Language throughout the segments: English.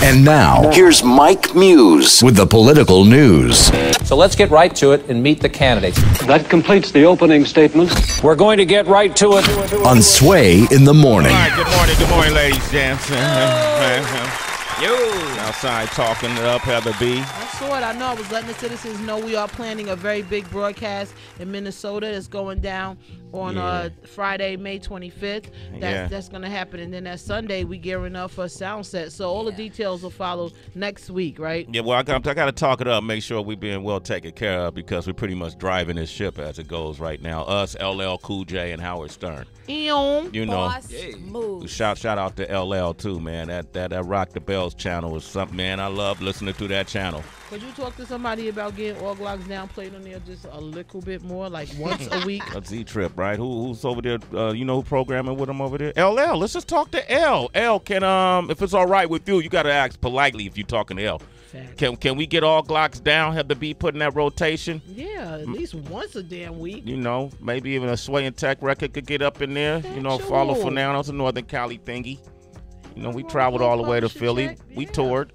And now, here's Mike Muse with the political news. So let's get right to it and meet the candidates. That completes the opening statement. We're going to get right to it. On Sway in the Morning. All right, good morning, ladies, gents. Yo, outside talking it up, Heather B. I saw it. I know. I was letting the citizens know we are planning a very big broadcast in Minnesota that's going down on Friday, May 25th. That's going to happen. And then that Sunday, we gearing up for a sound set. So all the details will follow next week, right? Yeah, well, I got to talk it up, make sure we're being well taken care of, because we're pretty much driving this ship as it goes right now. Us, LL Cool J, and Howard Stern. You know, shout out to LL too, man. That Rock the Bells channel is something, man. I love listening to that channel. Could you talk to somebody about getting All Glocks Down played on there just a little bit more, like once a week? A Z-Trip, right? Who's over there? You know who programming with him over there? LL. Let's just talk to L. L, can if it's all right with you, you got to ask politely if you're talking to L. Can we get All Glocks Down? Have to be put in that rotation? Yeah, at least once a damn week. You know, maybe even a Sway and Tech record could get up in there. You know, Follow for Now. That's a Northern Cali thingy. You know, we traveled all the way to Philly. We toured.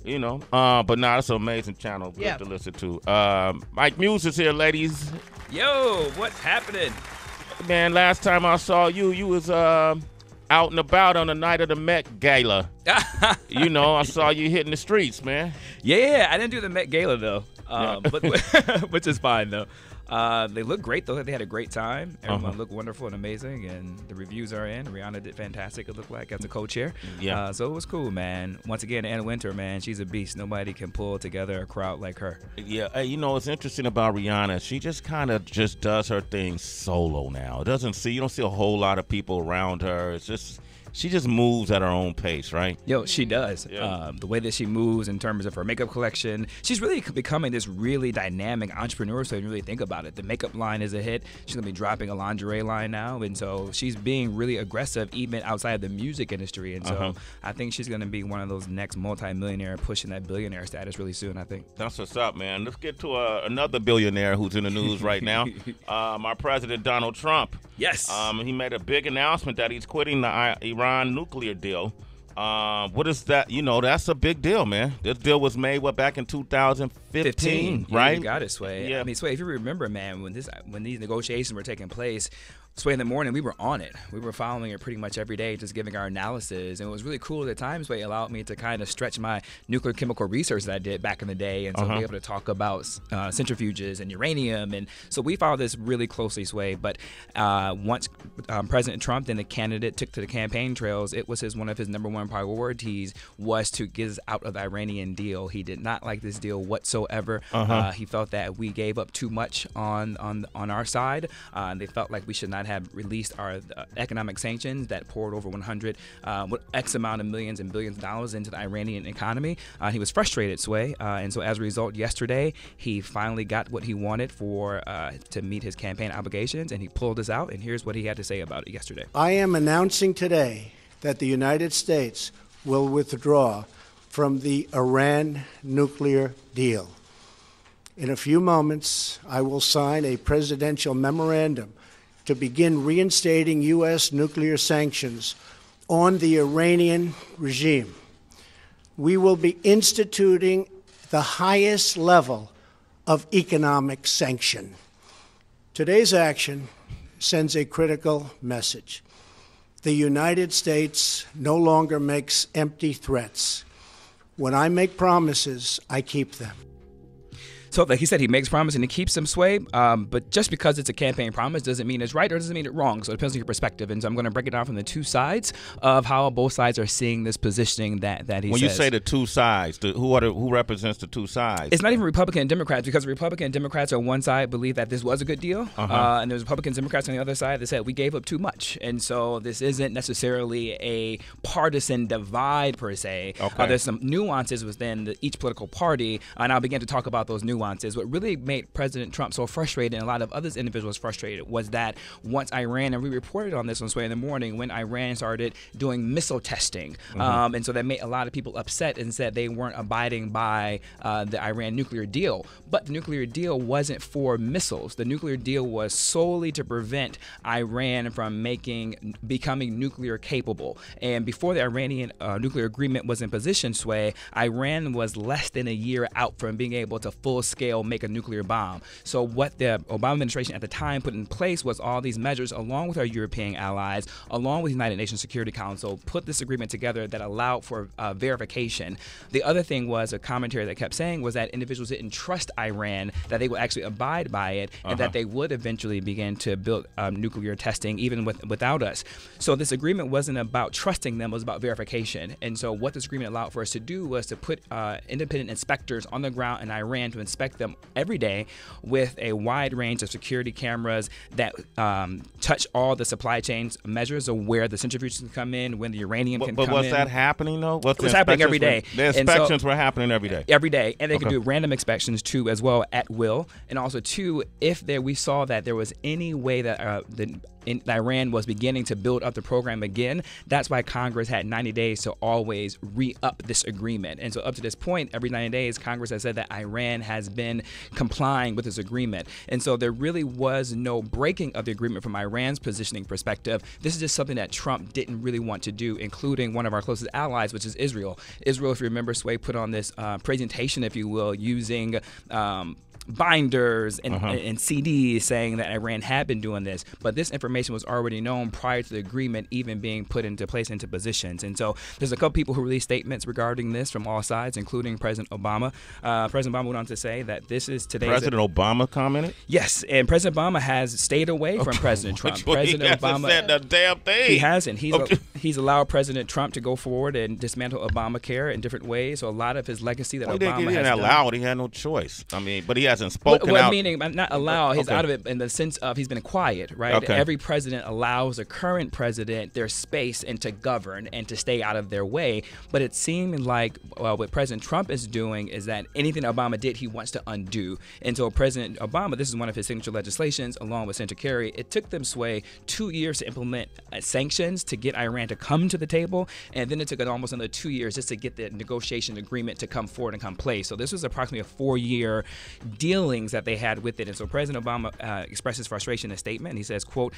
You know, but nah, that's an amazing channel. Good to listen to. Mike Muse is here, ladies. Yo, what's happening? Man, last time I saw you, you was out and about on the night of the Met Gala. You know, I saw you hitting the streets, man. Yeah, I didn't do the Met Gala though, but which is fine though. They look great though. They had a great time. Everyone looked wonderful and amazing, and the reviews are in. Rihanna did fantastic. It looked like as a co-chair. Yeah. So it was cool, man. Once again, Anna Wintour, man, she's a beast. Nobody can pull together a crowd like her. Yeah. Hey, you know what's interesting about Rihanna? She just kind of just does her thing solo now. You don't see a whole lot of people around her. It's just. She just moves at her own pace, right? Yo, she does. Yeah. The way that she moves in terms of her makeup collection, she's really becoming this really dynamic entrepreneur. So you really think about it. The makeup line is a hit. She's going to be dropping a lingerie line now. And so she's being really aggressive even outside of the music industry. And so I think she's going to be one of those next multi-millionaire pushing that billionaire status really soon, I think. That's what's up, man. Let's get to another billionaire who's in the news right now. Our president, Donald Trump. Yes. He made a big announcement that he's quitting the Iran nuclear deal. What is that? You know, that's a big deal, man. This deal was made back in 2015, right? You got it, Sway. Yeah. I mean, Sway, if you remember, man, when these negotiations were taking place, Sway, in the morning, we were on it. We were following it pretty much every day, just giving our analysis. And it was really cool at the time, Sway, allowed me to kind of stretch my nuclear chemical research that I did back in the day, and so be able to talk about centrifuges and uranium. And so we followed this really closely, Sway. But once President Trump, then the candidate, took to the campaign trails, it was one of his number one priorities was to get us out of the Iranian deal. He did not like this deal whatsoever. He felt that we gave up too much on our side. They felt like we should not have released our economic sanctions that poured over 100 X amount of millions and billions of dollars into the Iranian economy. He was frustrated, Sway, and so as a result, yesterday he finally got what he wanted to meet his campaign obligations, and he pulled us out. And here's what he had to say about it yesterday. I am announcing today that the United States will withdraw from the Iran nuclear deal. In a few moments, I will sign a presidential memorandum to begin reinstating U.S. nuclear sanctions on the Iranian regime. We will be instituting the highest level of economic sanction. Today's action sends a critical message. The United States no longer makes empty threats. When I make promises, I keep them. So like he said, he makes promises and he keeps them, Sway. But just because it's a campaign promise doesn't mean it's right or doesn't mean it's wrong. So it depends on your perspective. And so I'm going to break it down from the two sides of how both sides are seeing this positioning that he says. When you say the two sides, who represents the two sides? It's not even Republican and Democrats, because the Republican and Democrats on one side believe that this was a good deal. And there's Republicans and Democrats on the other side that said we gave up too much. And so this isn't necessarily a partisan divide per se. There's some nuances within each political party. And I'll begin to talk about those nuances nuances. What really made President Trump so frustrated, and a lot of other individuals frustrated, was that once Iran, and we reported on this on Sway in the Morning, when Iran started doing missile testing, and so that made a lot of people upset and said they weren't abiding by the Iran nuclear deal. But the nuclear deal wasn't for missiles. The nuclear deal was solely to prevent Iran from becoming nuclear capable. And before the Iranian nuclear agreement was in position, Sway, Iran was less than a year out from being able to full-scale make a nuclear bomb. So what the Obama administration at the time put in place was all these measures, along with our European allies, along with the United Nations Security Council, put this agreement together that allowed for verification. The other thing was a commentary that kept saying was that individuals didn't trust Iran, that they would actually abide by it, and that they would eventually begin to build nuclear testing even without us. So this agreement wasn't about trusting them, it was about verification. And so what this agreement allowed for us to do was to put independent inspectors on the ground in Iran to inspect them every day with a wide range of security cameras that touch all the supply chain measures of where the centrifuges can come in, when the uranium can come in. But was that happening, though? It was happening every day. The inspections were happening every day? Every day. And they could do random inspections, too, as well, at will. And also, too, if we saw that there was any way that Iran was beginning to build up the program again, that's why Congress had 90 days to always re-up this agreement. And so up to this point, every 90 days, Congress has said that Iran has been complying with this agreement. And so there really was no breaking of the agreement from Iran's positioning perspective. This is just something that Trump didn't really want to do, including one of our closest allies, which is Israel. Israel, if you remember, Sway put on this presentation, if you will, using binders and CDs saying that Iran had been doing this, but this information was already known prior to the agreement even being put into place, into positions. And so there's a couple people who released statements regarding this from all sides, including President Obama. President Obama went on to say that this is today's... President Obama commented? Yes, and President Obama has stayed away from President Trump. President Obama said the damn thing. He hasn't. He's allowed President Trump to go forward and dismantle Obamacare in different ways. So a lot of his legacy that Obama has done... He didn't allow it. He had no choice. I mean, but he hasn't spoken out. Meaning, not allow, he's out of it in the sense of he's been quiet, right? Okay. Every president allows a current president their space and to govern and to stay out of their way. But it seemed like what President Trump is doing is that anything that Obama did, he wants to undo. And so President Obama, this is one of his signature legislations, along with Senator Kerry, it took them, Sway, 2 years to implement sanctions to get Iran to come to the table. And then it took almost another 2 years just to get the negotiation agreement to come forward and come place. So this was approximately a 4-year dealings that they had with it. And so President Obama expresses frustration in a statement. He says, quote,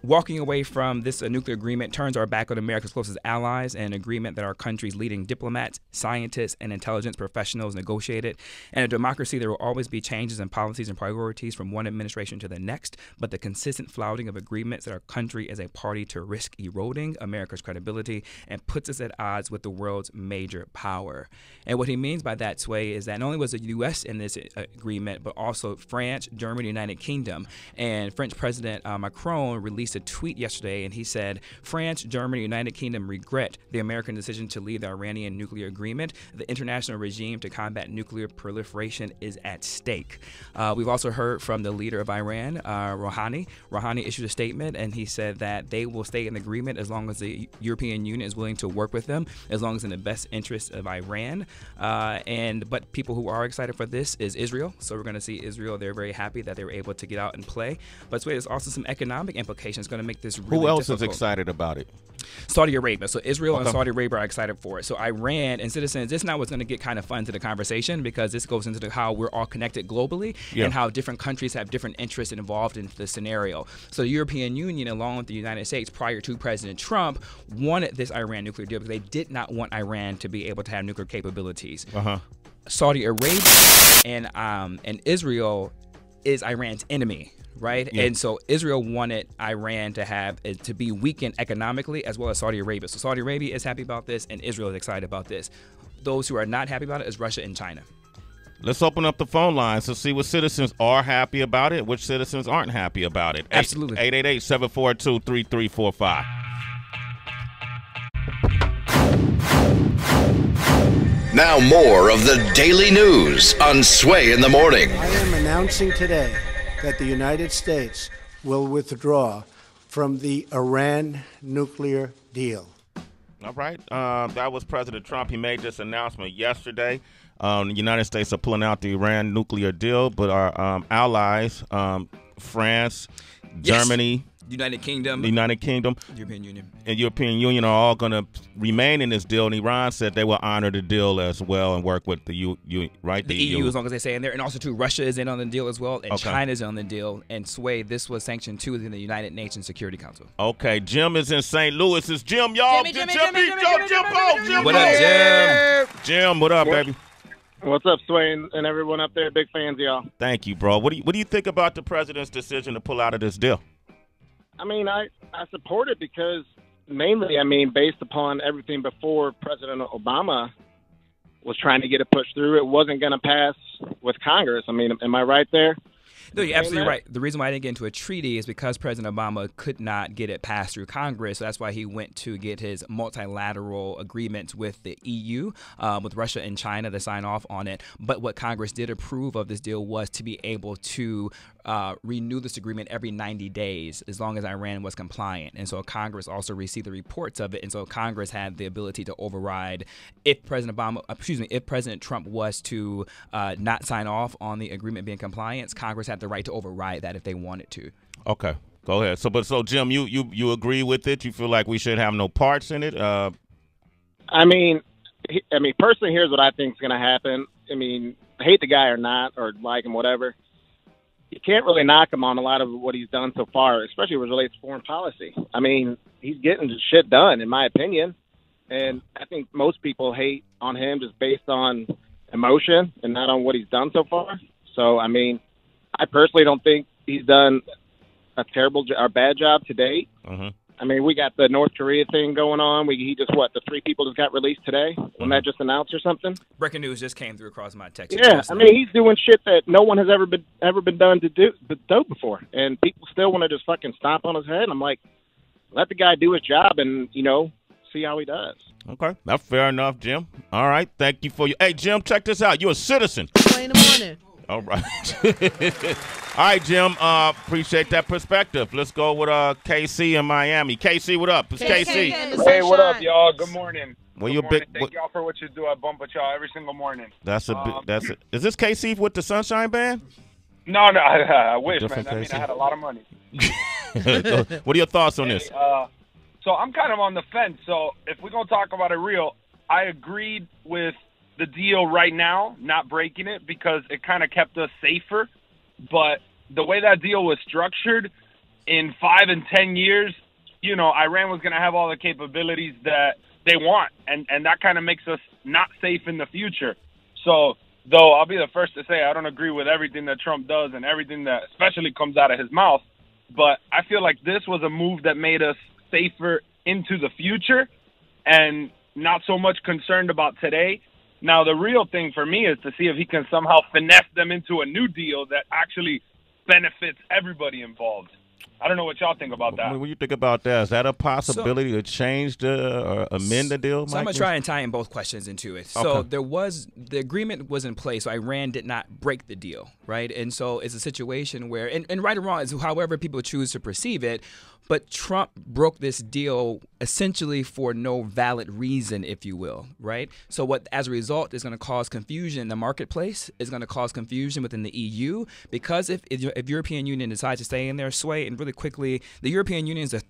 walking away from this nuclear agreement turns our back on America's closest allies, and an agreement that our country's leading diplomats, scientists, and intelligence professionals negotiated. In a democracy, there will always be changes in policies and priorities from one administration to the next, but the consistent flouting of agreements that our country is a party to risk eroding America's credibility and puts us at odds with the world's major power. And what he means by that, Sway, is that not only was the U.S. in this agreement, but also France, Germany, United Kingdom. And French President Macron released a tweet yesterday, and he said, France, Germany, United Kingdom regret the American decision to leave the Iranian nuclear agreement. The international regime to combat nuclear proliferation is at stake. We've also heard from the leader of Iran, Rouhani. Rouhani issued a statement, and he said that they will stay in agreement as long as the European Union is willing to work with them, as long as in the best interest of Iran. But people who are excited for this is Israel. So we're going to see Israel. They're very happy that they were able to get out and play. But there's also some economic implications going to make this really Who else difficult. is excited about it? Saudi Arabia. So Israel and Saudi Arabia are excited for it. So Iran and citizens, this now is going to get kind of fun to the conversation, because this goes into how we're all connected globally and how different countries have different interests involved in the scenario. So the European Union, along with the United States, prior to President Trump, wanted this Iran nuclear deal because they did not want Iran to be able to have nuclear capabilities. Saudi Arabia and Israel is Iran's enemy. Right? Yeah. And so Israel wanted Iran to be weakened economically, as well as Saudi Arabia. So Saudi Arabia is happy about this, and Israel is excited about this. Those who are not happy about it is Russia and China. Let's open up the phone lines to see what citizens are happy about it, which citizens aren't happy about it. Absolutely. 888-742-3345. Now more of the daily news on Sway in the Morning. I am announcing today that the United States will withdraw from the Iran nuclear deal. All right. That was President Trump. He made this announcement yesterday. The United States are pulling out the Iran nuclear deal, but our allies, France, Germany, United Kingdom, European Union, and European Union are all going to remain in this deal. And Iran said they will honor the deal as well and work with the EU, the EU, as long as they stay in there. And also, too, Russia is in on the deal as well, and Okay. China is on the deal. And Sway, this was sanctioned too within the United Nations Security Council. Okay, Jim is in St. Louis. It's Jim, y'all. Jim, What up, Jim? Jim, what up, baby? What's up, Sway, and everyone up there? Big fans of y'all. Thank you, bro. What do you think about the president's decision to pull out of this deal? I mean, I support it because mainly, based upon everything before President Obama was trying to get it pushed through, it wasn't going to pass with Congress. I mean, am I right there? No, you're absolutely right. The reason why I didn't get into a treaty is because President Obama could not get it passed through Congress. So that's why he went to get his multilateral agreements with the EU, with Russia and China to sign off on it. But what Congress did approve of this deal was to be able to renew this agreement every 90 days as long as Iran was compliant. And so Congress also received the reports of it. And so Congress had the ability to override if President Trump was to not sign off on the agreement being compliant. Congress had the right to override that if they wanted to. Okay, go ahead. So Jim, you agree with it? You feel like we should have no parts in it? Personally, here's what I think is going to happen. Hate the guy or not, or like him, whatever. You can't really knock him on a lot of what he's done so far, especially when it relates to foreign policy. He's getting shit done, in my opinion. And I think most people hate on him just based on emotion and not on what he's done so far. So, I personally don't think he's done a terrible or bad job to date. Mm-hmm. We got the North Korea thing going on. The 3 people just got released today? Wasn't that just announced or something? Breaking news just came through across my text. Yeah, he's doing shit that no one has ever been done to do before, and people still want to just fucking stomp on his head. I'm like, let the guy do his job and see how he does. Okay, that's fair enough, Jim. All right, thank you for your. Hey, Jim, check this out. You're a citizen. In the morning. All right. All right, Jim. Appreciate that perspective. Let's go with KC in Miami. KC, what up? It's KC. Hey, what up, y'all? Good morning. Well, Thank y'all for what you do. I bump with y'all every single morning. That's it. Is this KC with the Sunshine Band? No, I wish, Different man. KC. I had a lot of money. What are your thoughts on this? So I'm kind of on the fence. So if we're going to talk about it real, I agreed with the deal right now, not breaking it, because it kind of kept us safer. But the way that deal was structured, in 5 and 10 years, Iran was going to have all the capabilities that they want. And that kind of makes us not safe in the future. So, though I'll be the first to say I don't agree with everything that Trump does and everything that especially comes out of his mouth, but I feel like this was a move that made us safer into the future and not so much concerned about today. Now, the real thing for me is to see if he can somehow finesse them into a new deal that actually benefits everybody involved. I don't know what y'all think about that. What do you think about that? Is that a possibility to change or amend the deal, Mike? So I'm going to try and tie in both questions into it. So the agreement was in place, so Iran did not break the deal, right? And so it's a situation where, and right or wrong is however people choose to perceive it, but Trump broke this deal essentially for no valid reason, if you will, right? So what, as a result, is going to cause confusion in the marketplace, is going to cause confusion within the EU, because if European Union decides to stay in their sway, and really quickly, the European Union is the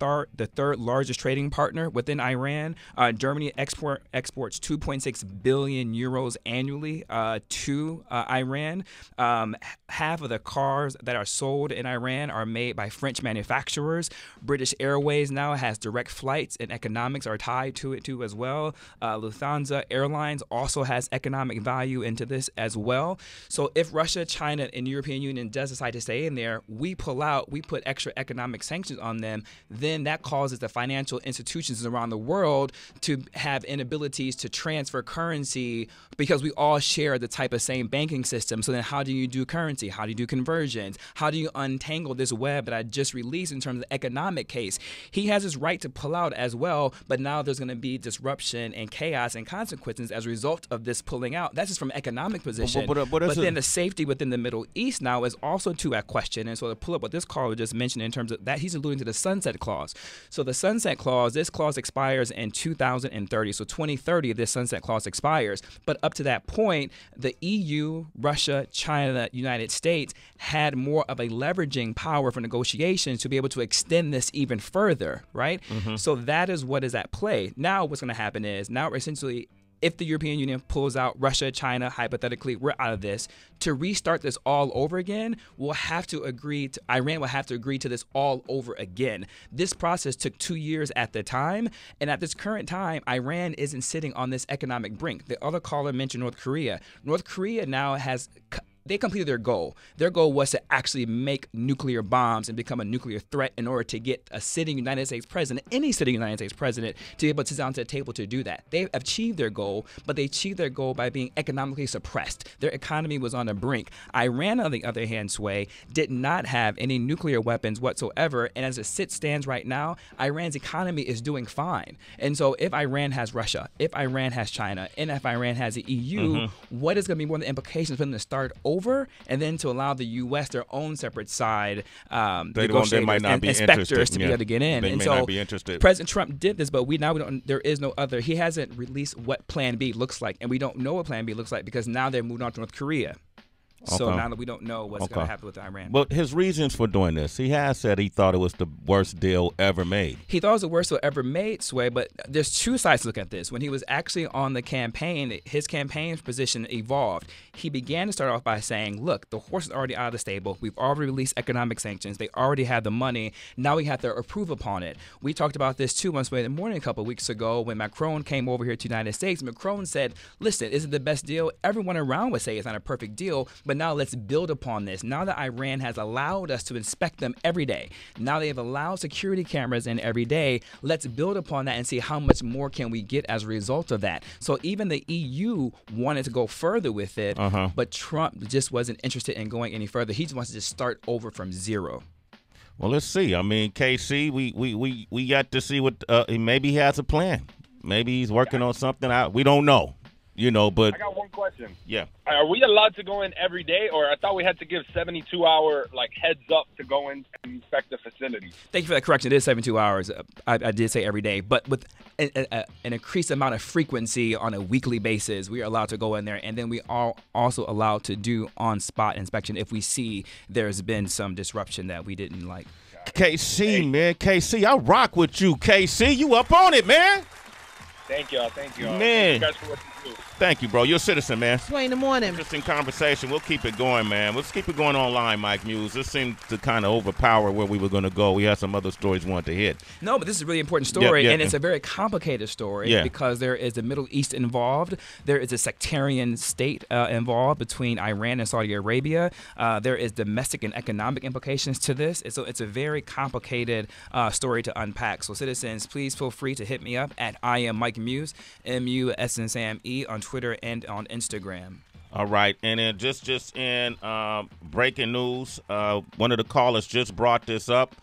third largest trading partner within Iran. Germany exports 2.6 billion euros annually to Iran. Half of the cars that are sold in Iran are made by French manufacturers. British Airways now has direct flights, and economics are tied to it too as well. Lufthansa Airlines also has economic value into this as well. So if Russia, China, and the European Union does decide to stay in there, we pull out, we put extra economic sanctions on them, then that causes the financial institutions around the world to have inabilities to transfer currency because we all share the type of same banking system. So then how do you do currency? How do you do conversions? How do you untangle this web that I just released in terms of economics economic case. He has his right to pull out as well, but now there's going to be disruption and chaos and consequences as a result of this pulling out. That's just from economic position. But then the safety within the Middle East now is also at question. And so to pull up what this caller just mentioned in terms of that, he's alluding to the sunset clause. So the sunset clause, this clause expires in 2030. So 2030, this sunset clause expires. But up to that point, the EU, Russia, China, United States had more of a leveraging power for negotiations to be able to extend this even further, right? So that is what is at play. Now what's going to happen is now essentially, if the European Union pulls out, Russia, China, hypothetically, we're out of this. To restart this all over again, Iran will have to agree to this all over again. This process took 2 years at the time, and at this current time, Iran isn't sitting on this economic brink. The other caller mentioned North Korea. North Korea now they completed their goal. Their goal was to actually make nuclear bombs and become a nuclear threat in order to get a sitting United States president, any sitting United States president, to be able to sit down to the table to do that. They achieved their goal, but they achieved their goal by being economically suppressed. Their economy was on the brink. Iran, on the other hand, Sway, did not have any nuclear weapons whatsoever, and as it stands right now, Iran's economy is doing fine. And so if Iran has Russia, if Iran has China, and if Iran has the EU, what is going to be one of the implications for them to start over and then to allow the U.S. their own separate side negotiators might not and be inspectors to be able to get in. They and may so not be interested. President Trump did this, but we don't. There is no other. He hasn't released what Plan B looks like, and we don't know what Plan B looks like because now they're moving on to North Korea. So now that we don't know what's going to happen with Iran. But his reasons for doing this, he has said he thought it was the worst deal ever made. He thought it was the worst deal ever made, Sway, but there's two sides to look at this. When he was actually on the campaign, his campaign position evolved. He began to start off by saying, look, the horse is already out of the stable. We've already released economic sanctions. They already have the money. Now we have to approve upon it. We talked about this too once in the morning a couple of weeks ago when Macron came over here to the United States. Macron said, listen, is it the best deal? Everyone around would say it's not a perfect deal, but now let's build upon this. Now that Iran has allowed us to inspect them every day, now they have allowed security cameras in every day, let's build upon that and see how much more can we get as a result of that. So even the EU wanted to go further with it, but Trump just wasn't interested in going any further. He just wants to just start over from zero. Well, let's see. I mean, KC, we got to see what maybe he has a plan. Maybe he's working on something. We don't know. But I got one question. Yeah. Are we allowed to go in every day, or I thought we had to give 72-hour heads up to go in and inspect the facility? Thank you for that correction. It is 72 hours. I did say every day, but with an increased amount of frequency on a weekly basis, we are allowed to go in there, and then we are also allowed to do on-spot inspection if we see there's been some disruption that we didn't like. KC, man, KC, I rock with you, KC. You up on it, man. Thank y'all. Man. Thank you guys for what you do. Thank you, bro. You're a citizen, man. Sway in the morning. Interesting conversation. We'll keep it going, man. Let's keep it going online, Mike Muse. This seemed to kind of overpower where we were going to go. We had some other stories we wanted to hit. No, but this is a really important story, and it's a very complicated story because there is the Middle East involved. There is a sectarian state involved between Iran and Saudi Arabia. There is domestic and economic implications to this. So it's a very complicated story to unpack. So citizens, please feel free to hit me up at I am Mike Muse, MUSNSAME on Twitter and on Instagram. All right, and then just in breaking news, one of the callers just brought this up.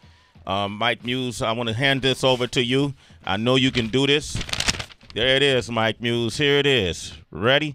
Mike Muse, I want to hand this over to you. I know you can do this. There it is, Mike Muse. Here it is. Ready?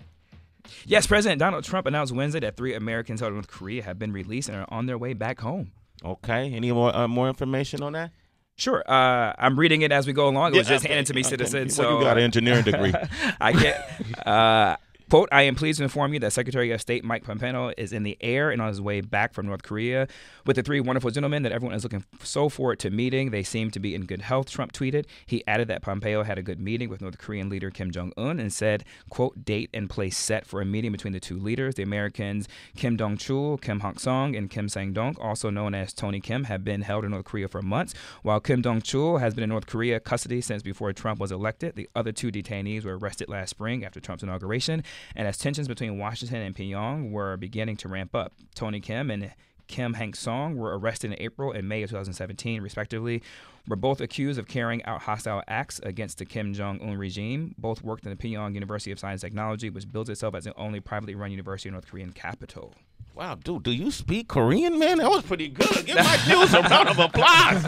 Yes, President Donald Trump announced Wednesday that 3 Americans held in North Korea have been released and are on their way back home. Okay. Any more information on that? Sure. I'm reading it as we go along. It was just handed to me, citizen. Well, you got an engineering degree. I get. Quote, I am pleased to inform you that Secretary of State Mike Pompeo is in the air and on his way back from North Korea with the 3 wonderful gentlemen that everyone is looking so forward to meeting. They seem to be in good health, Trump tweeted. He added that Pompeo had a good meeting with North Korean leader Kim Jong-un and said, quote, date and place set for a meeting between the 2 leaders. The Americans Kim Dong-chul, Kim Hak-song, and Kim Sang-dong, also known as Tony Kim, have been held in North Korea for months. While Kim Dong-chul has been in North Korea custody since before Trump was elected, the other 2 detainees were arrested last spring after Trump's inauguration. And as tensions between Washington and Pyongyang were beginning to ramp up, Tony Kim and Kim Hak-song were arrested in April and May of 2017, respectively, were both accused of carrying out hostile acts against the Kim Jong-un regime. Both worked in the Pyongyang University of Science and Technology, which builds itself as the only privately run university in North Korean capital. Wow, dude, do you speak Korean, man? That was pretty good. Give Mike Muse a round of applause.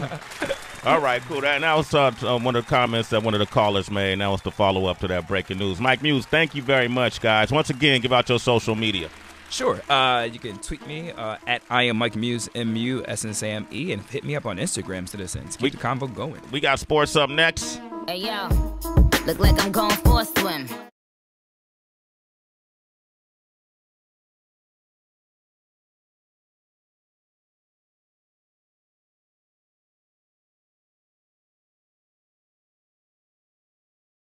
All right, cool. That was one of the comments that one of the callers made, and that was the follow-up to that breaking news. Mike Muse, thank you very much, guys. Once again, give out your social media. Sure. You can tweet me at I am Mike Muse, MUSNSAME, and hit me up on Instagram, citizens. Keep the convo going. We got sports up next. Hey, yo, look like I'm going for a swim.